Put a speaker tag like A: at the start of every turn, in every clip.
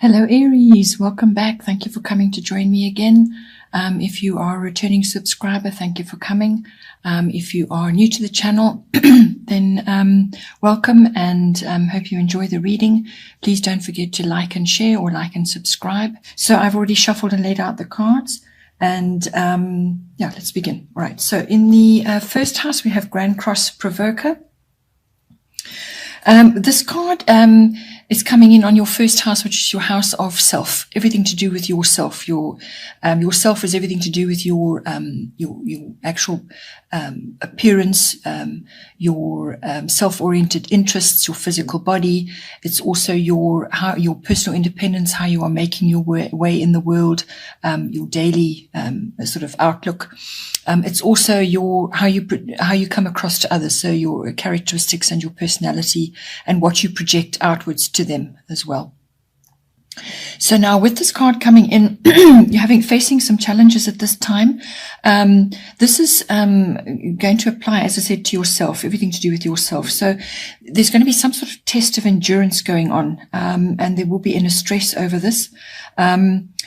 A: Hello Aries, welcome back. Thank you for coming to join me again. If you are a returning subscriber, thank you for coming. If you are new to the channel, then welcome and hope you enjoy the reading. Please don't forget to like and share or like and subscribe. So I've already shuffled and laid out the cards. And yeah, let's begin. All right, so in the first house we have Grand Cross Provoker. This card is coming in on your first house, which is your house of self. Everything to do with yourself. Yourself is everything to do with your actual appearance, your self-oriented interests, your physical body. It's also your personal independence, how you are making your way in the world, your daily sort of outlook. It's also how you come across to others, so your characteristics and your personality and what you project outwards to them as well. So now with this card coming in, you're facing some challenges at this time. This is going to apply, as I said, to yourself, everything to do with yourself. So there's going to be some sort of test of endurance going on, and there will be inner stress over this.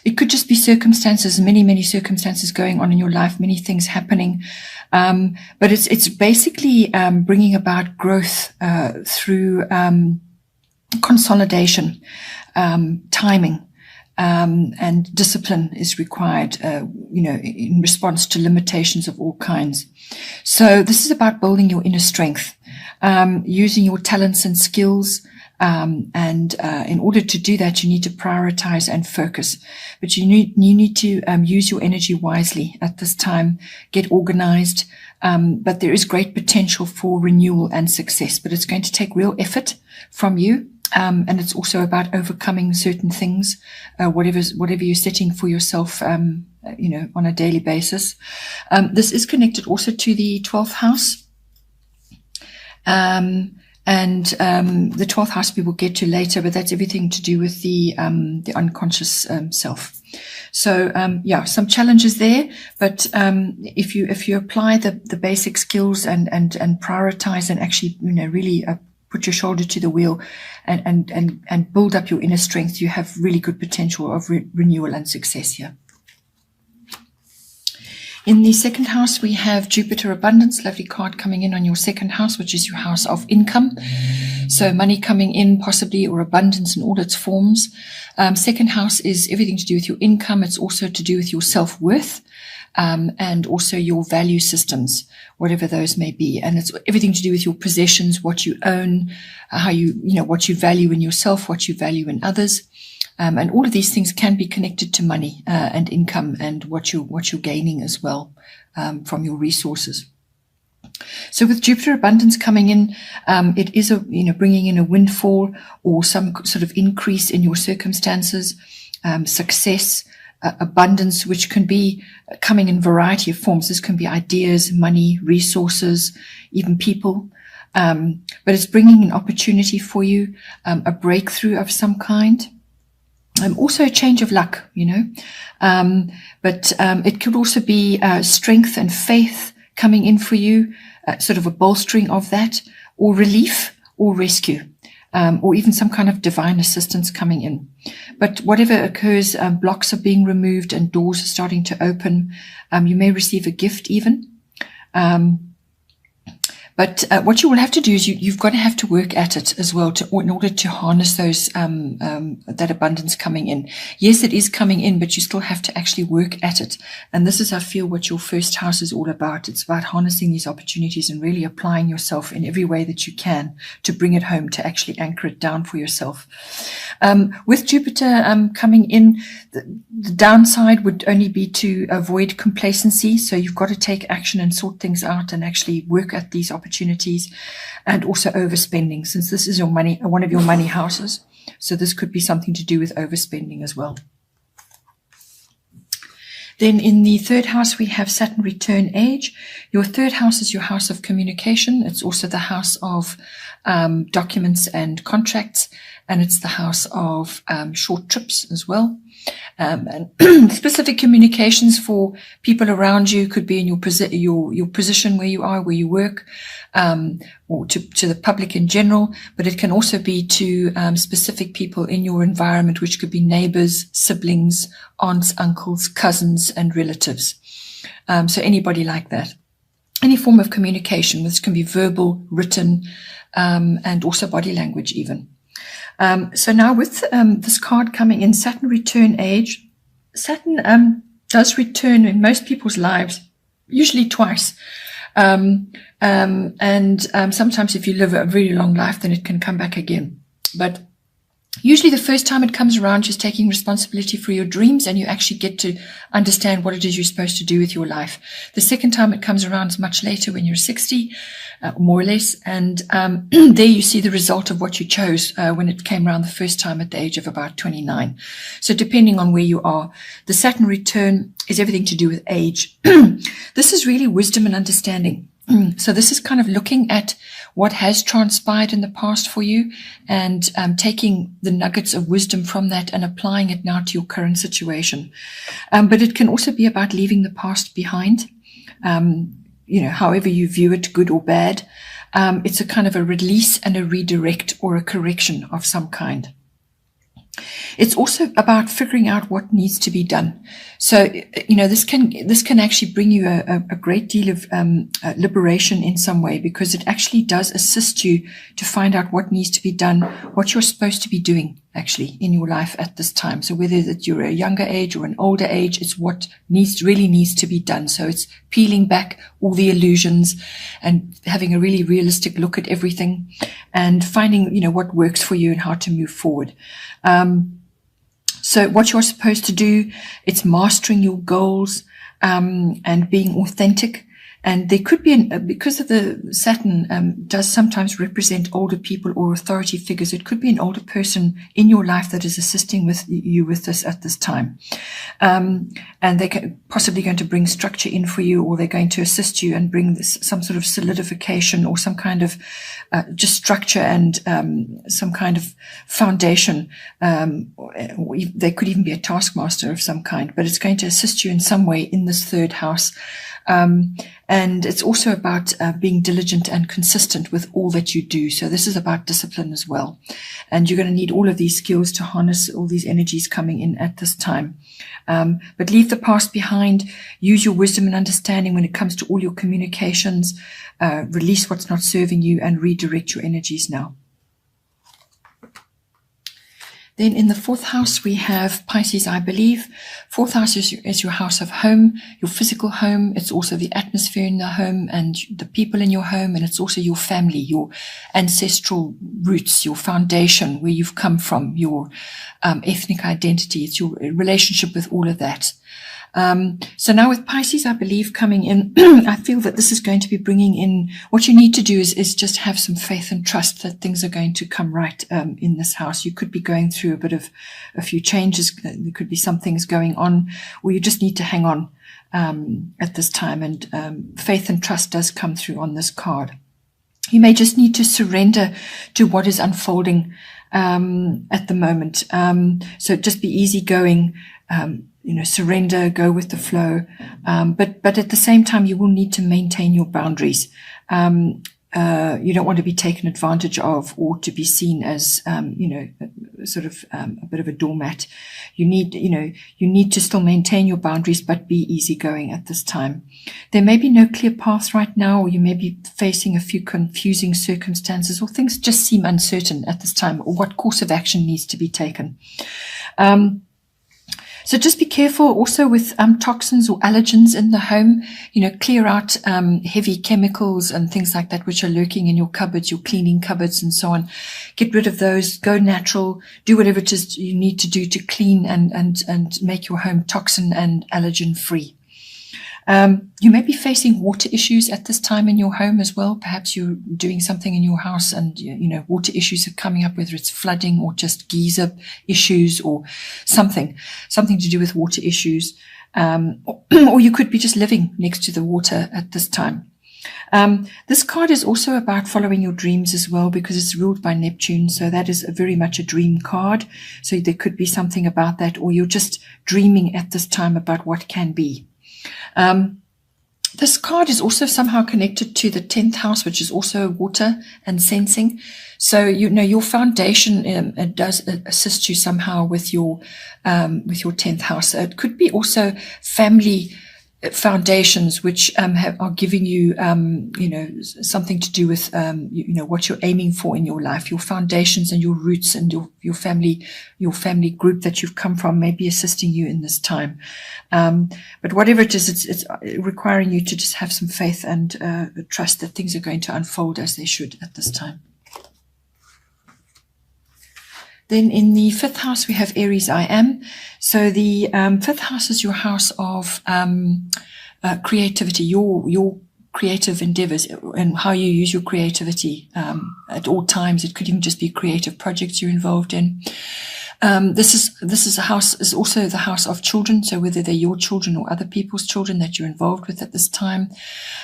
A: It could just be circumstances, many circumstances going on in your life, many things happening. But it's basically bringing about growth through consolidation, timing, and discipline is required, in response to limitations of all kinds. So this is about building your inner strength, using your talents and skills. And in order to do that, you need to prioritize and focus. But you need to use your energy wisely at this time. Get organized. But there is great potential for renewal and success. But it's going to take real effort from you. And it's also about overcoming certain things, whatever you're setting for yourself, on a daily basis. This is connected also to the 12th house. And the 12th house we will get to later, but that's everything to do with the unconscious self. So yeah, some challenges there, but if you apply the basic skills and prioritize and actually really put your shoulder to the wheel and build up your inner strength, you have really good potential of renewal and success here. In the second house, we have Jupiter Abundance, lovely card coming in on your second house, which is your house of income. So money coming in possibly, or abundance in all its forms. Second house is everything to do with your income. It's also to do with your self-worth, and also your value systems, whatever those may be. And it's everything to do with your possessions, what you own, what you value in yourself, what you value in others. And all of these things can be connected to money and income and what you're gaining as well from your resources. So with Jupiter Abundance coming in, it is bringing in a windfall or some sort of increase in your circumstances, success, abundance, which can be coming in a variety of forms. This can be ideas, money, resources, even people. But it's bringing an opportunity for you, a breakthrough of some kind. Also a change of luck, but it could also be strength and faith coming in for you, sort of a bolstering of that, or relief or rescue, or even some kind of divine assistance coming in. But whatever occurs, blocks are being removed and doors are starting to open. You may receive a gift even. But what you will have to do is you've got to have to work at it as well in order to harness those that abundance coming in. Yes, it is coming in, but you still have to actually work at it. And this is, I feel, what your first house is all about. It's about harnessing these opportunities and really applying yourself in every way that you can to bring it home, to actually anchor it down for yourself. With Jupiter coming in, the downside would only be to avoid complacency. So you've got to take action and sort things out and actually work at these opportunities, and also overspending, since this is one of your money houses. So this could be something to do with overspending as well. Then in the third house, we have Saturn return age. Your third house is your house of communication. It's also the house of documents and contracts, and it's the house of short trips as well. And specific communications for people around you could be in your position where you are, where you work, or to the public in general, but it can also be to specific people in your environment, which could be neighbors, siblings, aunts, uncles, cousins, and relatives. So anybody like that. Any form of communication, which can be verbal, written, and also body language even. So now with this card coming in, Saturn return age. Saturn does return in most people's lives, usually twice. And sometimes if you live a really long life, then it can come back again. But usually the first time it comes around, you're taking responsibility for your dreams and you actually get to understand what it is you're supposed to do with your life. The second time it comes around is much later when you're 60, more or less. And there you see the result of what you chose when it came around the first time at the age of about 29. So depending on where you are, the Saturn return is everything to do with age. This is really wisdom and understanding. So this is kind of looking at what has transpired in the past for you and taking the nuggets of wisdom from that and applying it now to your current situation. But it can also be about leaving the past behind, however you view it, good or bad. It's a kind of a release and a redirect or a correction of some kind. It's also about figuring out what needs to be done. So, this can actually bring you a great deal of liberation in some way, because it actually does assist you to find out what needs to be done, what you're supposed to be doing actually in your life at this time. So whether that you're a younger age or an older age, it's what really needs to be done. So it's peeling back all the illusions and having a really realistic look at everything and finding, what works for you and how to move forward. So what you're supposed to do, it's mastering your goals, and being authentic. And there could be, because of the Saturn does sometimes represent older people or authority figures, it could be an older person in your life that is assisting with you with this at this time. And they're possibly going to bring structure in for you, or they're going to assist you and bring some sort of solidification or some kind of just structure and some kind of foundation. They could even be a taskmaster of some kind, but it's going to assist you in some way in this third house. And it's also about being diligent and consistent with all that you do. So this is about discipline as well. And you're going to need all of these skills to harness all these energies coming in at this time. But leave the past behind. Use your wisdom and understanding when it comes to all your communications. Release what's not serving you and redirect your energies now. Then in the fourth house, we have Pisces, I believe. Fourth house is your house of home, your physical home. It's also the atmosphere in the home and the people in your home. And it's also your family, your ancestral roots, your foundation, where you've come from, your ethnic identity. It's your relationship with all of that. So now with Pisces, I believe, coming in, I feel that this is going to be bringing in, what you need to do is just have some faith and trust that things are going to come right in this house. You could be going through a few changes. There could be some things going on, or you just need to hang on at this time. And faith and trust does come through on this card. You may just need to surrender to what is unfolding at the moment. So just be easygoing. Surrender, go with the flow. But at the same time, you will need to maintain your boundaries. You don't want to be taken advantage of or to be seen as, a bit of a doormat. You need to still maintain your boundaries, but be easygoing at this time. There may be no clear path right now, or you may be facing a few confusing circumstances, or things just seem uncertain at this time, or what course of action needs to be taken. So just be careful also with toxins or allergens in the home. Clear out heavy chemicals and things like that which are lurking in your cupboards, your cleaning cupboards and so on. Get rid of those. Go natural. Do whatever it is you need to do to clean and make your home toxin and allergen free. You may be facing water issues at this time in your home as well. Perhaps you're doing something in your house and, water issues are coming up, whether it's flooding or just geyser issues or something to do with water issues. Or you could be just living next to the water at this time. This card is also about following your dreams as well, because it's ruled by Neptune. So that is very much a dream card. So there could be something about that, or you're just dreaming at this time about what can be. This card is also somehow connected to the 10th house, which is also water and sensing. So, your foundation it does assist you somehow with your 10th house. So it could be also family foundations which are giving you something to do with what you're aiming for in your life. Your foundations and your roots and your family group that you've come from may be assisting you in this time. But whatever it is, it's requiring you to just have some faith and trust that things are going to unfold as they should at this time. Then in the 5th house, we have Aries I Am. So the 5th house is your house of creativity, your creative endeavors and how you use your creativity at all times. It could even just be creative projects you're involved in. This is a house, is also the house of children. So whether they're your children or other people's children that you're involved with at this time.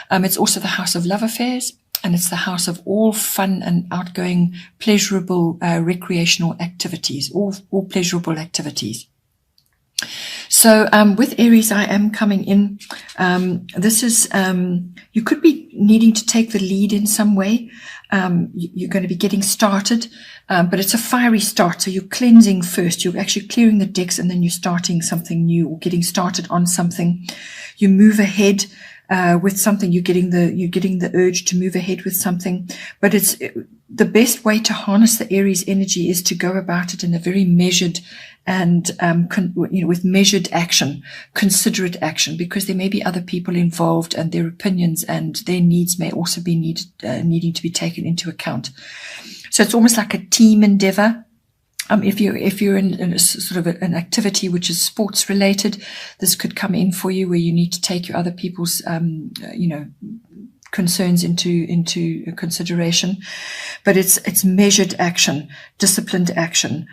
A: It's also the house of love affairs. And it's the house of all fun and outgoing, pleasurable, recreational activities, all pleasurable activities. So with Aries I Am coming in, this is, you could be needing to take the lead in some way. You're going to be getting started, but it's a fiery start. So you're cleansing first. You're actually clearing the decks, and then you're starting something new or getting started on something. You move ahead with something. You're getting the urge to move ahead with something, but it's the best way to harness the Aries energy is to go about it in a very measured and with measured action, considerate action, because there may be other people involved and their opinions and their needs may also be needing to be taken into account. So it's almost like a team endeavor. If you're in a sort of an activity which is sports related, this could come in for you, where you need to take your other people's concerns into consideration. But it's measured action, disciplined action.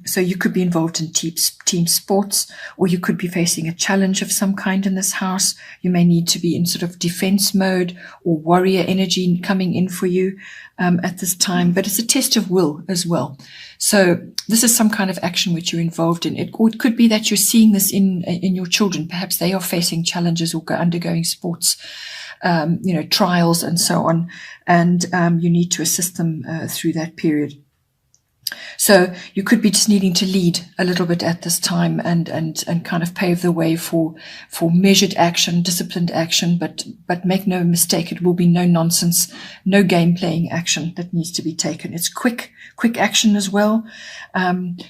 A: So you could be involved in team sports, or you could be facing a challenge of some kind in this house. You may need to be in sort of defense mode or warrior energy coming in for you at this time. But it's a test of will as well. So this is some kind of action which you're involved in. It could be that you're seeing this in your children. Perhaps they are facing challenges or undergoing sports trials and so on, and you need to assist them through that period. So you could be just needing to lead a little bit at this time and kind of pave the way for measured action, disciplined action, but make no mistake, it will be no nonsense, no game playing action that needs to be taken. It's quick action as well.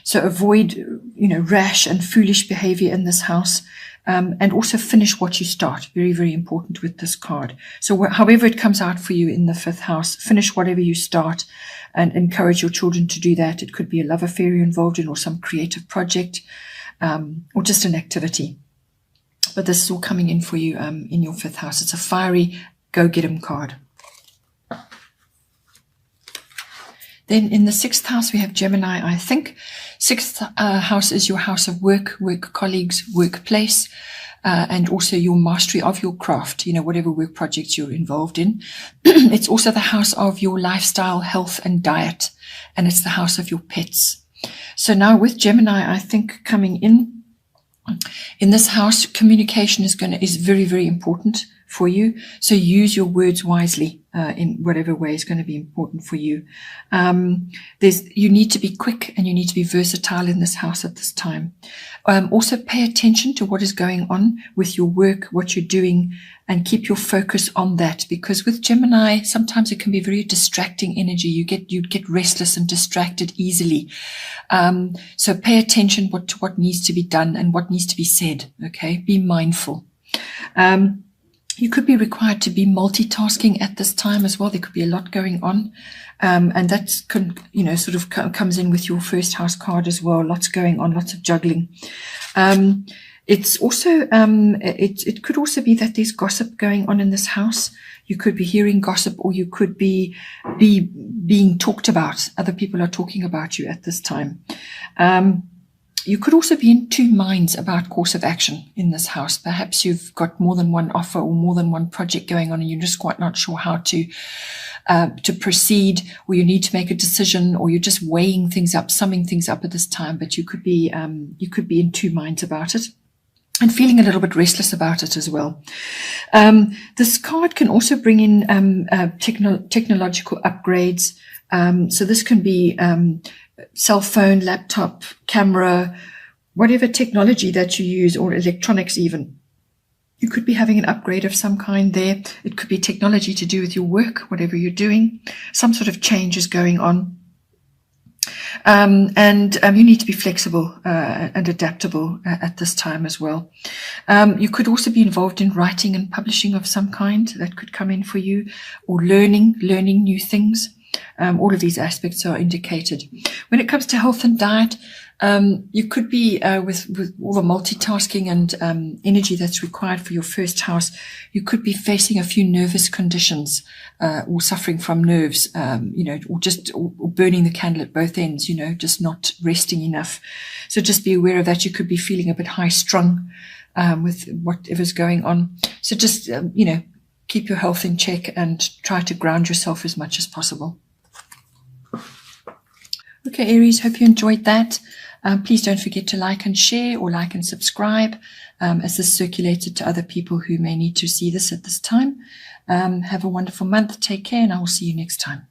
A: So avoid, rash and foolish behavior in this house. And also finish what you start. Very, very important with this card. So however it comes out for you in the 5th house, finish whatever you start and encourage your children to do that. It could be a love affair you're involved in, or some creative project, or just an activity. But this is all coming in for you in your 5th house. It's a fiery go get 'em card. Then in the 6th house, we have Gemini, I think. 6th house is your house of work colleagues, workplace, and also your mastery of your craft, whatever work projects you're involved in. It's also the house of your lifestyle, health, and diet, and it's the house of your pets. So now with Gemini, I think coming in this house, communication is very, very important for you. So use your words wisely in whatever way is going to be important for you. You need to be quick and you need to be versatile in this house at this time. Also pay attention to what is going on with your work, what you're doing, and keep your focus on that, because with Gemini, sometimes it can be very distracting energy. You'd get restless and distracted easily. So pay attention to what needs to be done and what needs to be said. Okay. Be mindful. You could be required to be multitasking at this time as well. There could be a lot going on. And that comes in with your 1st house card as well. Lots going on, lots of juggling. It's also, it could also be that there's gossip going on in this house. You could be hearing gossip, or you could be being talked about. Other people are talking about you at this time. You could also be in two minds about course of action in this house. Perhaps you've got more than one offer or more than one project going on, and you're just quite not sure how to proceed, or you need to make a decision, or you're just weighing things up, summing things up at this time. But you could be in two minds about it, and feeling a little bit restless about it as well. This card can also bring in technological upgrades. So this can be cell phone, laptop, camera, whatever technology that you use, or electronics even. You could be having an upgrade of some kind there. It could be technology to do with your work, whatever you're doing. Some sort of change is going on. And you need to be flexible and adaptable at this time as well. You could also be involved in writing and publishing of some kind. That could come in for you, or learning new things. All of these aspects are indicated. When it comes to health and diet, you could be with all the multitasking and energy that's required for your first house, you could be facing a few nervous conditions, or suffering from nerves, or burning the candle at both ends, just not resting enough. So just be aware of that. You could be feeling a bit high strung with whatever's going on. So just keep your health in check and try to ground yourself as much as possible. Okay, Aries, hope you enjoyed that. Please don't forget to like and share, or like and subscribe, as this circulated to other people who may need to see this at this time. Have a wonderful month. Take care, and I will see you next time.